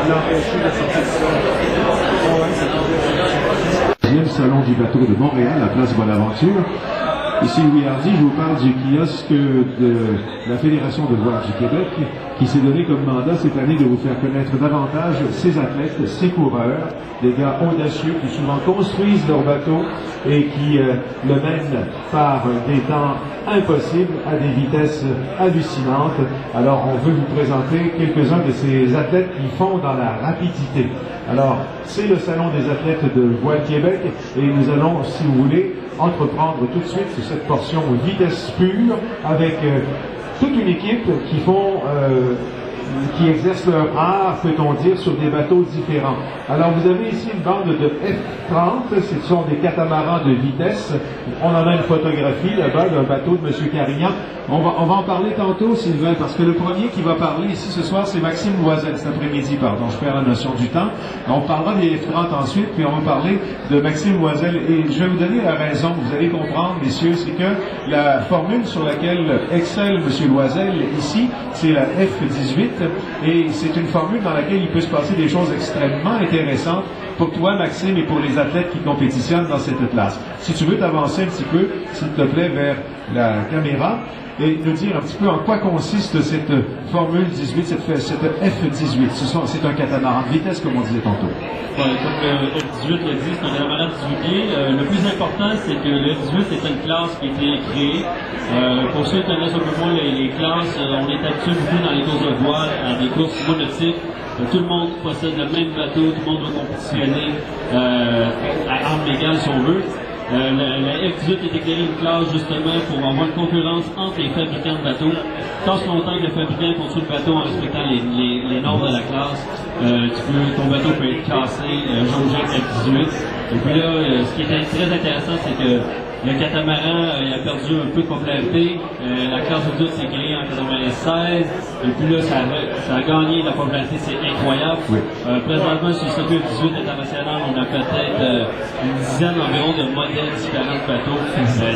l'empêcher de sortir de ça. Deuxième salon du bateau de Montréal, la place Bonaventure. Ici Louis Hardy, je vous parle du kiosque de la Fédération de voile du Québec qui s'est donné comme mandat cette année de vous faire connaître davantage ces athlètes, ces coureurs, des gars audacieux qui souvent construisent leur bateau et qui le mènent par des temps impossibles à des vitesses hallucinantes. Alors on veut vous présenter quelques-uns de ces athlètes qui font dans la rapidité. Alors c'est le salon des athlètes de Voile Québec et nous allons, si vous voulez, entreprendre tout de suite sur cette portion vitesse pure avec toute une équipe qui exerce leur art, peut-on dire, sur des bateaux différents. Alors vous avez ici une bande de F30, ce sont des catamarans de vitesse. On en a une photographie là-bas d'un bateau de M. Carignan. On va en parler tantôt, Sylvain, parce que le premier qui va parler ici ce soir, c'est Maxime Loisel, cet après-midi, pardon, je perds la notion du temps. On parlera des F30 ensuite, puis on va parler de Maxime Loisel. Et je vais vous donner la raison, vous allez comprendre, messieurs, c'est que la formule sur laquelle excelle M. Loisel ici, c'est la F18, et c'est une formule dans laquelle il peut se passer des choses extrêmement intéressantes pour toi, Maxime, et pour les athlètes qui compétitionnent dans cette classe. Si tu veux t'avancer un petit peu, s'il te plaît, vers la caméra, et nous dire un petit peu en quoi consiste cette Formule 18, cette F18. C'est un catamaran de vitesse, comme on disait tantôt. Comme le F18 le dit, c'est un catamaran de 18 pieds. Le plus important, c'est que le F18 est une classe qui a été créée. Pour ceux qui connaissent un peu moins les classes, on est habitué beaucoup dans les courses de voile à des courses monotypes. Tout le monde possède le même bateau, tout le monde veut compétitionner à armes égales si on veut. La F18 est déclarée une classe justement pour avoir une concurrence entre les fabricants de bateaux. Tant longtemps que le fabricant construit le bateau en respectant les normes de la classe, ton bateau peut être cassé, jaugé avec F18. Et puis là, ce qui est très intéressant, c'est que le catamaran a perdu un peu de popularité. La classe F18 s'est créée en 1996. Et puis là, ça a gagné de la popularité, c'est incroyable. Oui. Présentement, sur le circuit F18 international, on a peut-être une dizaine environ de modèles différents de bateaux,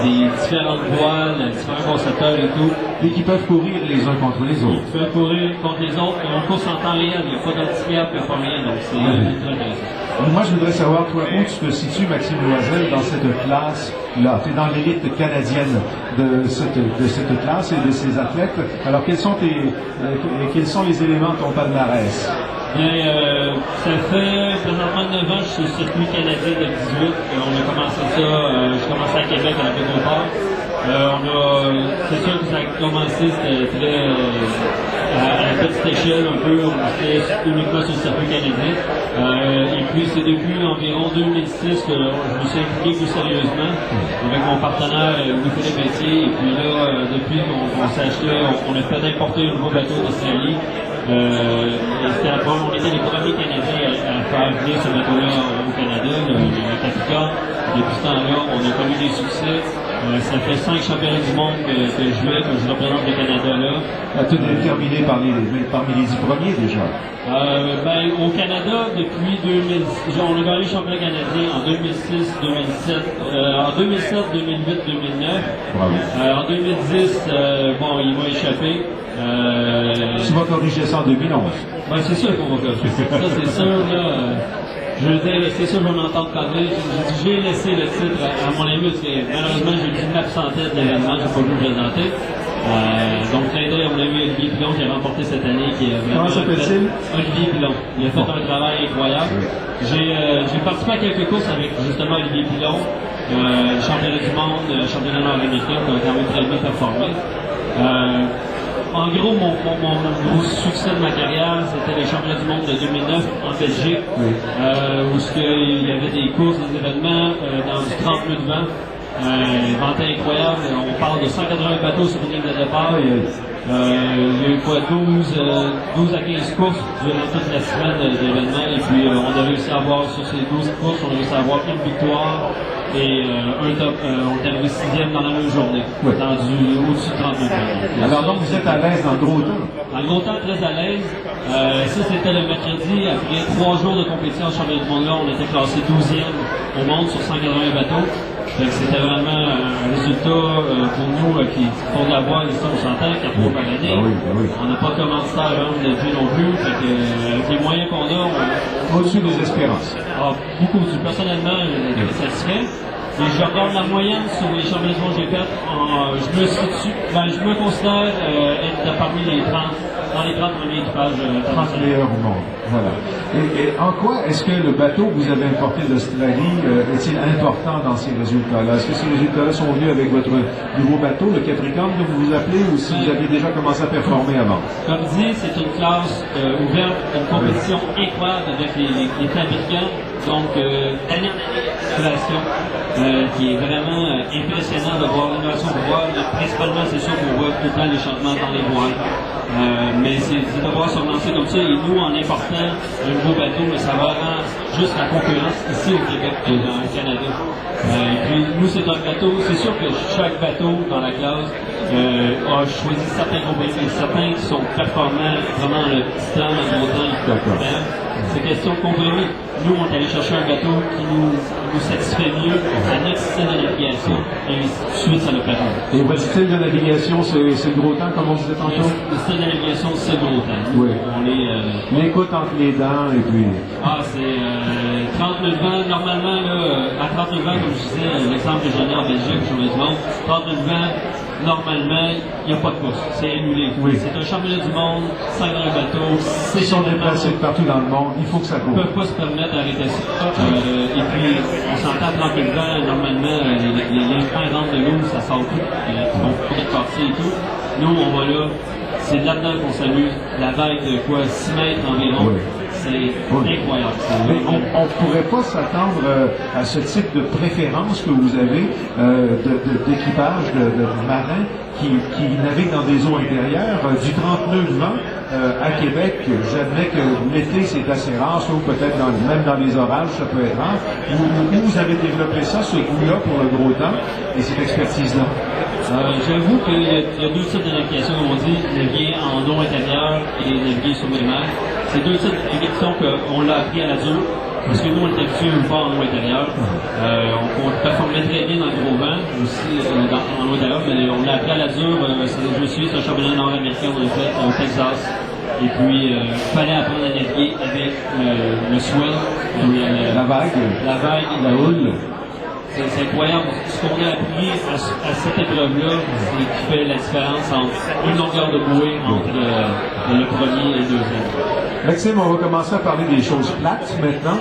des différentes voiles, différents concepteurs et tout. Et qui peuvent courir les uns contre les autres. Ils peuvent courir contre les autres. On course en temps réel, il n'y a pas d'handicap, il n'y a pas rien. Donc c'est très intéressant. Moi, je voudrais savoir, toi, où tu te situes, Maxime Loisel, dans cette classe-là. Tu es dans l'élite canadienne de cette classe et de ces athlètes. Alors, quels sont les éléments de ton palmarès? Bien, ça fait présentement 9 ans que je suis sur le circuit canadien de 18. On a commencé ça, j'ai commencé à Québec à la Métropole. C'est sûr que ça a commencé, c'était très à la petite échelle un peu, on était uniquement sur le circuit canadien. Et puis c'est depuis environ 2006 que je me suis impliqué plus sérieusement avec mon partenaire Louis-Philippe Messier. Et puis là, depuis qu'on s'est acheté, on a fait importer un nouveau bateau d'Australie. On était les premiers Canadiens à faire venir ce bateau-là au Canada, le Capricorn. Depuis ce temps-là, on a connu des succès. Ça fait 5 championnats du monde que je représente le Canada là. Tu es terminé parmi les 10 premiers déjà. Au Canada, depuis 2000, on a gagné le championnat canadien en 2006, 2007, en 2007, 2008, 2009. En 2010, il m'a échappé. Tu vas corriger ça en 2011. C'est sûr qu'on va corriger ça. Ça, c'est sûr, là. Je veux dire, c'est sûr qu'on entend parler. J'ai laissé le titre à mon ami parce que malheureusement, j'ai dû m'absenter de l'événement, je n'ai pas pu me présenter. Donc, clin d'œil à mon ami Olivier Pilon qui a remporté cette année. Comment s'appelle-t-il? Olivier Pilon. Il a fait un travail incroyable. J'ai participé à quelques courses avec justement Olivier Pilon, championnat du monde, championnat nord-américain, qui a quand même très bien performé. En gros, mon gros succès de ma carrière, c'était les championnats du monde de 2009 en Belgique, où il y avait des courses, des événements dans du 30 nœuds de vent. Vent incroyable, on parle de 180 bateaux sur une ligne de départ. Il y a eu quoi, 12 à 15 courses durant toute la semaine d'événements. Et puis on a réussi à avoir sur ces 12 courses, on a réussi à avoir une victoire et un top. On est arrivé 6e dans la même journée, au-dessus de 30 minutes. Alors donc vous êtes à l'aise dans le gros temps? Dans le gros temps, très à l'aise. Ça, c'était le mercredi. Après 3 jours de compétition au championnat du monde, là, on était classé 12e au monde sur 180 bateaux. Fait que c'était vraiment un résultat pour nous qui font de la voile ici on s'entend, 4 fois par année. On n'a pas commencé à vendre depuis non plus. Fait que, avec les moyens qu'on a, Au-dessus des espérances. beaucoup au-dessus. Personnellement, je suis satisfait. Et je regarde la moyenne sur les championnats que j'ai faites. Je me considère être parmi les 30, dans les 30 premiers équipages. 30 meilleurs au monde. Voilà. Et en quoi est-ce que le bateau que vous avez importé d'Australie est-il important dans ces résultats-là? Est-ce que ces résultats-là sont venus avec votre nouveau bateau, le Capricorn que vous vous appelez, ou si vous aviez déjà commencé à performer avant? Comme dit, c'est une classe ouverte, une compétition incroyable avec les fabricants. Donc, année en année, l'innovation qui est vraiment impressionnant de voir l'innovation de voile. Principalement, c'est sûr qu'on voit tout le temps les changements dans les voiles. Mais c'est de voir se lancer comme ça. Et nous, en important un nouveau bateau, mais ça va rendre juste la concurrence ici au Québec et au Canada. Et puis, nous, c'est un bateau. C'est sûr que chaque bateau dans la classe a choisi certains compétitions, certains qui sont performants, vraiment le titan, le gros temps, c'est question de compromis. Nous, on est allé chercher un bateau qui nous satisfait mieux à notre style de navigation. Et ensuite, ça l'a permis. Et votre style de navigation, c'est le gros temps, comme on disait tantôt? Le style de navigation, c'est le gros temps. Oui. On est... L'écoute entre les dents, et puis... c'est 30 000 vents. Normalement, là, à 30 000 vents, comme je disais, l'exemple que j'en ai en Belgique, je vous montre, 30 000 vents, normalement, il n'y a pas de course. C'est annulé. Oui. C'est un championnat du monde, 5 dans le bateau. Ils sont déplacés partout dans le monde, il faut que ça On court. ne peut pas se permettre d'arrêter ça. Et puis, on s'entend tranquillement, normalement, les freins rentrent de l'eau, ça sort tout. On peut être passé et tout. Nous, on va là, c'est là-dedans qu'on s'amuse. La vague de quoi, 6 mètres environ. Oui. C'est incroyable. Mais on ne pourrait pas s'attendre à ce type de préférence que vous avez d'équipage de marins qui naviguent dans des eaux intérieures. Du 30 nœuds de vent à Québec, j'admets que l'été c'est assez rare, sauf peut-être même dans les orages, ça peut être rare. Où vous avez développé ça, ce goût-là pour le gros temps et cette expertise-là? J'avoue qu'il y a deux types de navigation, comme on dit, naviguer en eau intérieure et naviguer sur les mers. C'est deux types de navigation qu'on l'a appris à la dure, parce que nous, on est habitués à le faire en eau intérieure. On performait très bien dans le gros vent, aussi en eau intérieure, mais on l'a appris à la dure. Je suis un championnat nord-américain, on l'a fait au Texas. Et puis, il fallait apprendre à naviguer avec le swell, la vague, la houle. C'est incroyable. Ce qu'on a appris à cette épreuve-là, c'est qui fait la différence entre une longueur de bouée entre le premier et le deuxième. Maxime, on va commencer à parler des choses plates maintenant.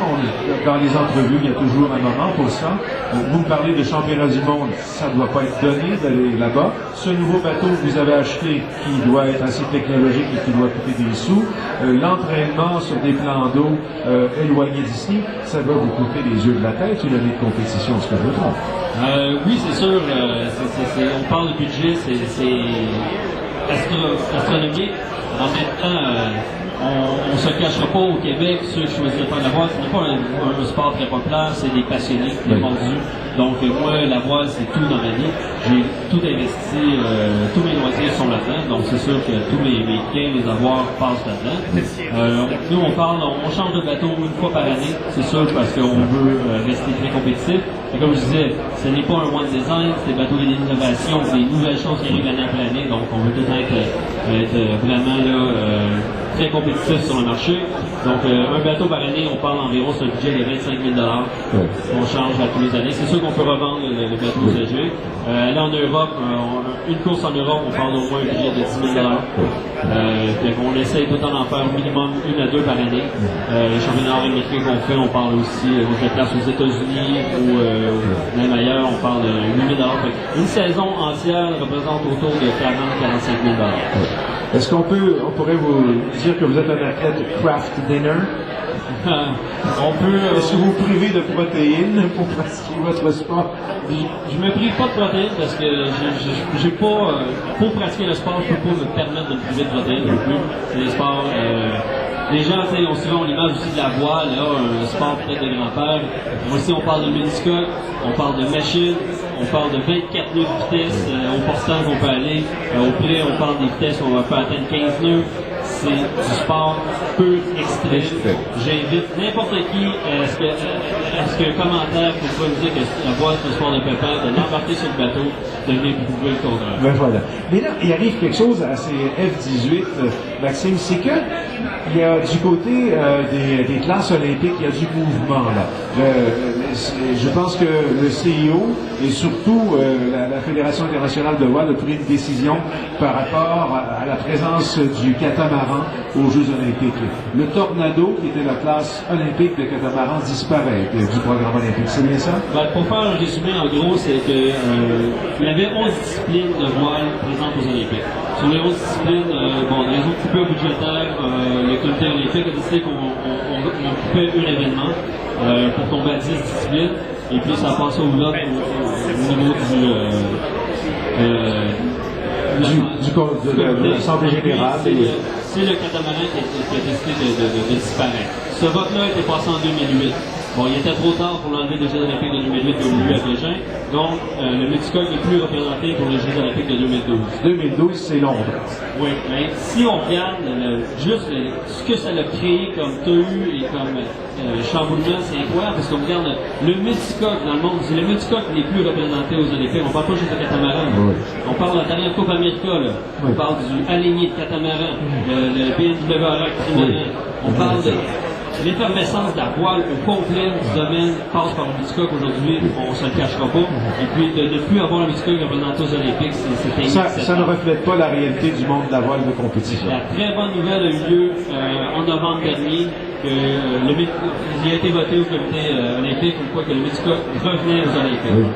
Dans les entrevues, il y a toujours un moment pour ça. Vous me parlez de championnat du monde, ça ne doit pas être donné d'aller là-bas. Ce nouveau bateau que vous avez acheté, qui doit être assez technologique et qui doit coûter des sous, l'entraînement sur des plans d'eau éloignés d'ici, ça va vous coûter les yeux de la tête une année de compétition, ce que je me trompe. Oui, c'est sûr. On parle de budget, c'est astronomique. En même temps, on ne se cachera pas au Québec, ceux qui choisissent de faire la voile, ce n'est pas un sport très populaire, c'est des passionnés, des mordus. Donc moi, la voile, c'est tout dans ma vie. J'ai tout investi, tous mes loisirs sont là-dedans, donc c'est sûr que tous mes gains, mes avoirs passent là-dedans. Nous, on change de bateau une fois par année, c'est sûr, parce qu'on veut rester très compétitif. Et comme je disais, ce n'est pas un one design, c'est des bateaux d'innovation, c'est des nouvelles choses qui arrivent l'année après l'année, donc on veut tout être vraiment là, très compétitif sur le marché. Donc, un bateau par année, on parle environ sur un budget de 25 000 $. On change à tous les années. C'est sûr qu'on peut revendre le bateau usagé. Là, en Europe, une course en Europe, on parle au moins un budget de 10 000 $. On essaie tout le temps d'en faire au minimum 1 à 2 par année. Les championnats américains qu'on fait, on parle aussi de place aux États-Unis ou même ailleurs, on parle de 8 000 $. Une saison entière représente autour de 40-45 000 $. Est-ce qu'on pourrait vous dire que vous êtes un athlète craft dinner? On peut. Est-ce que vous vous privez de protéines pour pratiquer votre sport? Je me prive pas de protéines parce que j'ai pas. Pour pratiquer le sport, je peux pas me permettre de me priver de protéines non plus. C'est des sports. Les gens, on l'image aussi de la voile, là, un sport peut-être de grand-père. Aussi, on parle de méniscoque, on parle de machine, on parle de 24 nœuds de vitesse au portant qu'on peut aller. Au près, on parle des vitesses, on va faire atteindre 15 nœuds. c'est du sport peu extrême. J'invite n'importe qui, est-ce qu'un commentaire pour pas me dire que la boîte de sport de pépère, de l'embarquer sur le bateau, de venir prouver le contraire. Ben voilà. Mais là, il arrive quelque chose à ces F-18, Maxime, c'est que il y a du côté des classes olympiques, il y a du mouvement là. Je pense que le CIO et surtout la Fédération internationale de voile a pris une décision par rapport à la présence du catamaran aux Jeux olympiques. Le Tornado, qui était la classe olympique de catamaran, disparaît du programme olympique. C'est bien ça? Ben, pour faire un résumé, en gros, c'est que il y avait 11 disciplines de voile présentes aux Olympiques. Sur les 11 disciplines, bon, des raisons coupées budgétaires, le comité olympique a décidé qu'on coupait un événement pour tomber à 10 disciplines, et puis ça a passé au vote au niveau de l'Assemblée générale. C'est le catamaran qui a décidé de disparaître. Ce vote-là a été passé en 2008. Bon, il était trop tard pour l'enlever des Jeux olympiques de 2008 qui ont eu lieu à Pékin, donc le multicoque n'est plus représenté pour les Jeux olympiques de 2012. 2012, c'est Londres. Oui, mais si on regarde juste ce que ça a créé comme TU et comme chamboulement, c'est incroyable, parce qu'on regarde le multicoque dans le monde, c'est le multicoque n'est plus représenté aux Olympiques. On parle pas juste de catamaran. Oui. On parle de la dernière Coupe América, là. Oui. On parle du aligné de catamaran, le BNWRA trimaran. On parle de l'effervescence de la voile au complet du domaine passe par le multicoque aujourd'hui, on ne se le cachera pas. Et puis de ne plus avoir le multicoque représenté aux Olympiques, c'est ça ne reflète pas la réalité du monde de la voile de compétition. La très bonne nouvelle a eu lieu en novembre dernier, que il a été voté au comité olympique comme quoi que le multicoque revenait aux Olympiques. Oui.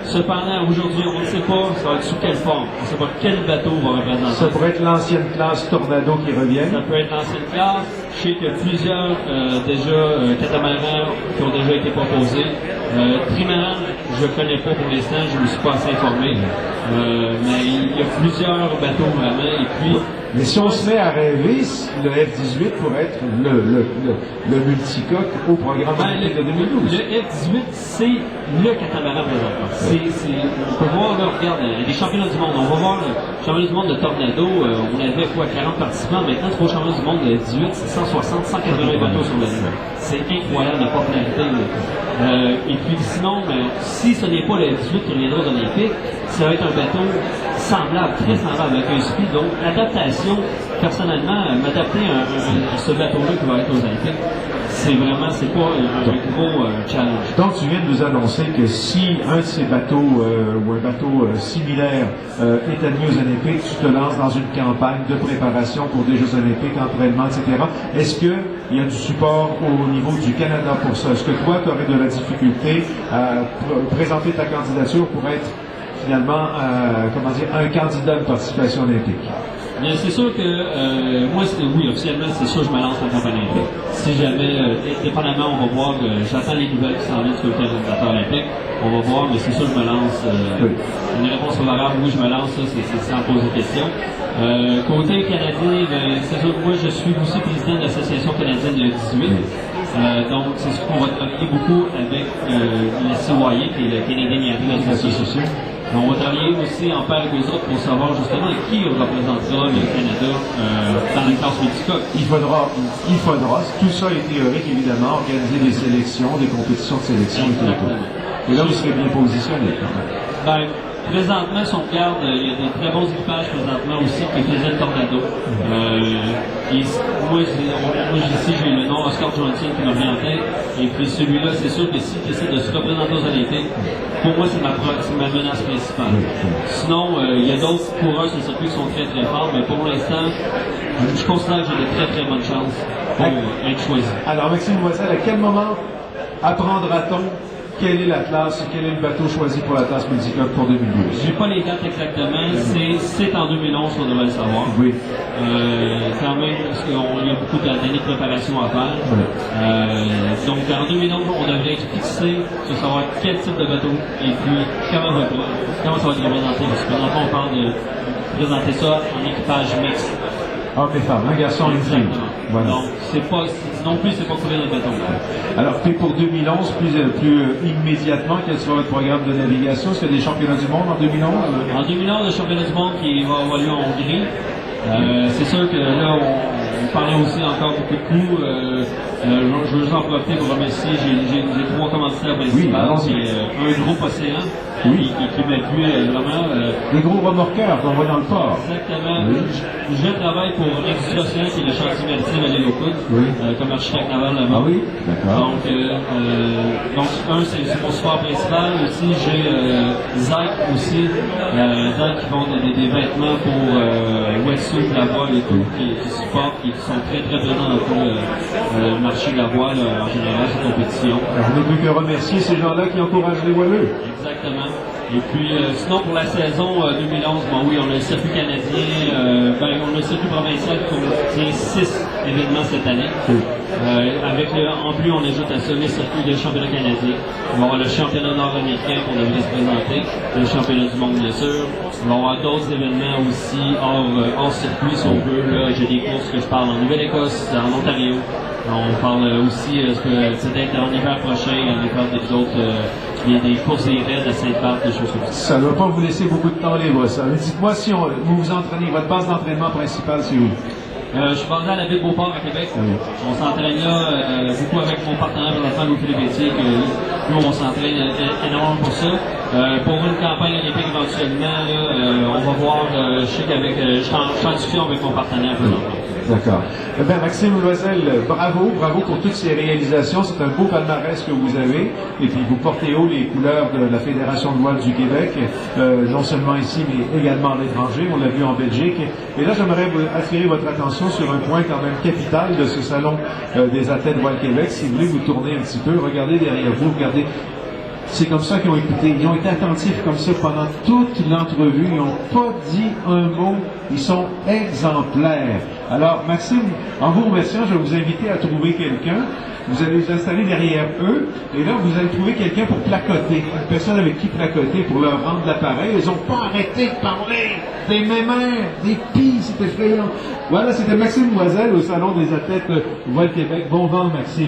Cependant, aujourd'hui, on ne sait pas ça va être sous quelle forme. On ne sait pas quel bateau va représenter. Ça pourrait être l'ancienne classe Tornado qui revient. Ça peut être l'ancienne classe. Je sais qu'il y a plusieurs catamarans qui ont déjà été proposés. Trimaran, je ne connais pas pour l'instant, je ne me suis pas assez informé. Mais il y a plusieurs bateaux vraiment. Et puis, mais si on se met à rêver, le F-18 pourrait être le multicoque au programme olympique de 2012. Le F-18, c'est le catamaran présentement. On peut voir, là, regarde, les championnats du monde. On va voir le championnat du monde de Tornado. On avait quoi, 40 participants. Maintenant, c'est au championnat du monde de F-18, c'est 160, 180 bateaux sur la ligne. C'est incroyable la popularité. Et puis sinon, si ce n'est pas le F-18 qui reviendra aux Olympiques, ça va être un bateau semblable, très semblable avec un speed. Donc, l'adaptation, personnellement, m'adapter à ce bateau-là qui va être aux Olympiques, c'est pas un gros challenge. Donc, tu viens de nous annoncer que si un de ces bateaux ou un bateau similaire est admis aux Olympiques, tu te lances dans une campagne de préparation pour des Jeux olympiques, entraînement, etc. Est-ce qu'il y a du support au niveau du Canada pour ça? Est-ce que toi, tu aurais de la difficulté à présenter ta candidature pour être finalement, un candidat de participation olympique? Bien, c'est sûr que moi, oui, officiellement, c'est sûr que je me lance en campagne olympique. Si jamais, dépendamment, on va voir, j'attends les nouvelles qui s'en viennent sur le organisateur olympique, on va voir, mais c'est sûr que je me lance. Oui. Une réponse favorable, oui, je me lance, ça, c'est sans poser de question. Côté canadien, c'est sûr que moi, je suis aussi président de l'Association canadienne de 18. Donc, c'est sûr qu'on va travailler beaucoup avec le CYA, qui est le Canadian Yacht Association. On va travailler aussi en pair avec les autres pour savoir justement qui représentera le Canada dans la classe multicoque. Il faudra, tout ça est théorique évidemment, organiser des sélections, des compétitions de sélection et tout. Et là, vous serez bien positionné quand même. Ben, présentement, si on regarde, il y a des très bons équipages présentement aussi qui faisaient le Tornado. Moi, ici, j'ai le nom Oscar Johnson qui m'a mis en tête. Et puis celui-là, c'est sûr que s'il décide de se représenter aux Olympiques, pour moi, c'est ma menace principale. Sinon, il y a d'autres coureurs sur le circuit qui sont très très forts, mais pour l'instant, je considère que j'ai de très très bonnes chances pour être choisi. Alors, Maxime Voissel, à quel moment apprendra-t-on quelle est la classe, quel est le bateau choisi pour la classe multicoque pour 2012? J'ai pas les dates exactement, c'est en 2011 qu'on devrait le savoir. Oui. Quand même, parce qu'il y a beaucoup d'années de préparation à faire. Oui. Donc en 2011, on devrait être fixé sur savoir quel type de bateau et puis comment ça va être représenté. Parce que présentement, on parle de présenter ça en équipage mixte. Hommes et femmes, un garçon et une fille. Voilà. Donc, non plus, c'est pas couvert notre bateau. Alors, puis pour 2011, plus immédiatement, quel sera votre programme de navigation? Est-ce qu'il y a des championnats du monde en 2011? En 2011, le championnat du monde qui va avoir lieu en Hongrie. C'est sûr que là, on parlait aussi encore beaucoup de coups. Je veux juste en profiter pour remercier, j'ai 3 commanditaires principaux. allons-y. C'est un groupe Océan qui m'appuie vraiment. Les gros remorqueurs qu'on voit dans le port. Exactement. Je travaille pour Industrie Océan, qui est le chantier maritime à l'île aux Coudres, comme architecte naval là-bas. Ah oui, d'accord. Donc c'est mon support principal. Aussi, j'ai Zach aussi. Zach qui vend des vêtements pour wetsuit, la voile et tout, qui supportent, qui sont très très présents dans tout le marché de la voile en général, cette compétition. Alors, vous n'avez plus qu'à remercier ces gens-là qui encouragent les voileux. Exactement. Et puis, sinon, pour la saison 2011, bon oui, on a le circuit canadien, on a le circuit provincial qui contient 6 événements cette année. En plus, on ajoute à ça le circuit de championnat canadien. On va avoir le championnat nord-américain qu'on devrait se présenter, le championnat du monde, bien sûr. On va avoir d'autres événements aussi hors circuit, si on veut. J'ai des courses que je parle en Nouvelle-Écosse, en Ontario. On parle aussi, peut-être en hiver prochain, on va faire des courses et raids à Sainte-Barbe, des choses comme ça. Ça ne va pas vous laisser beaucoup de temps libre, ça. Dites-moi si vous vous entraînez, votre base d'entraînement principale, c'est où? Je suis basé à la ville de Beauport, à Québec. On s'entraîne là beaucoup avec mon partenaire présentement, Louis Philippe. Nous, on s'entraîne énormément pour ça. Pour une campagne olympique éventuellement, on va voir, je sais qu'avec, je suis en discussion avec mon partenaire présentement. D'accord. Eh bien, Maxime Loisel, bravo pour toutes ces réalisations. C'est un beau palmarès que vous avez. Et puis, vous portez haut les couleurs de la Fédération de voile du Québec, non seulement ici, mais également à l'étranger. On l'a vu en Belgique. Et là, j'aimerais attirer votre attention sur un point quand même capital de ce salon des athlètes voile Québec. Si vous voulez vous tourner un petit peu, regardez derrière vous, regardez. C'est comme ça qu'ils ont écouté. Ils ont été attentifs comme ça pendant toute l'entrevue. Ils n'ont pas dit un mot. Ils sont exemplaires. Alors, Maxime, en vous remerciant, je vais vous inviter à trouver quelqu'un. Vous allez vous installer derrière eux. Et là, vous allez trouver quelqu'un pour placoter. Une personne avec qui placoter pour leur rendre l'appareil. Ils n'ont pas arrêté de parler. Des mémères, des pis, c'était effrayant. Voilà, c'était Maxime Loisel au Salon des athlètes voile Québec. Bon vent, Maxime.